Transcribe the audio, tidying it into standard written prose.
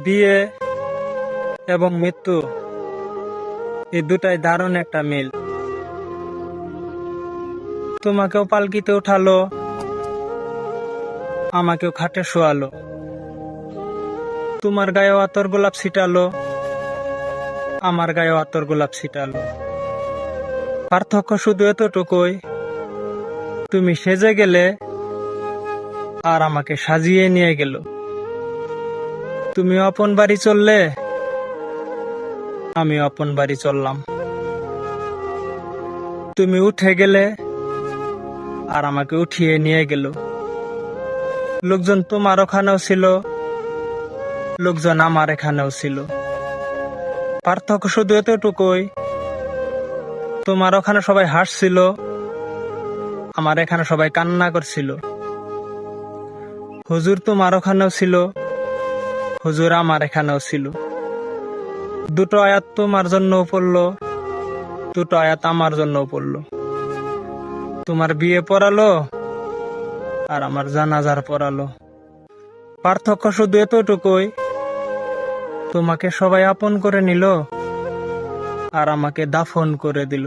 বিয়ে এবং মৃত্যু এই দুটাই দারুণ একটা মিল। তোমাকেও পালকিতে উঠালো, আমাকেও খাটে শোয়ালো। তোমার গায়েও আতর গোলাপ ছিটালো, আমার গায়েও আতর গোলাপ ছিটালো। পার্থক্য শুধু এতটুকুই, তুমি সেজে গেলে আর আমাকে সাজিয়ে নিয়ে গেল। তুমি আপন বাড়ি চললে, আমি আপন বাড়ি চললাম। তুমি উঠে গেলে আর আমাকে উঠিয়ে নিয়ে গেল। লোকজন তোমার ওখানেও ছিল, লোকজন আমার এখানেও ছিল। পার্থক্য শুধু এতটুকুই, তোমার ওখানে সবাই হাসছিল, আমার এখানে সবাই কান্না করছিল। হুজুর তোমার ওখানেও ছিল, হুজুর আমার এখানেও ছিল। দুটো আয়াত তোমার জন্যও পড়লো, দুটো আয়াত আমার জন্যও পড়লো। তোমার বিয়ে পড়ালো আর আমার জানাজার পড়ালো। পার্থক্য শুধু এতটুকুই, তোমাকে সবাই আপন করে নিল আর আমাকে দাফন করে দিল।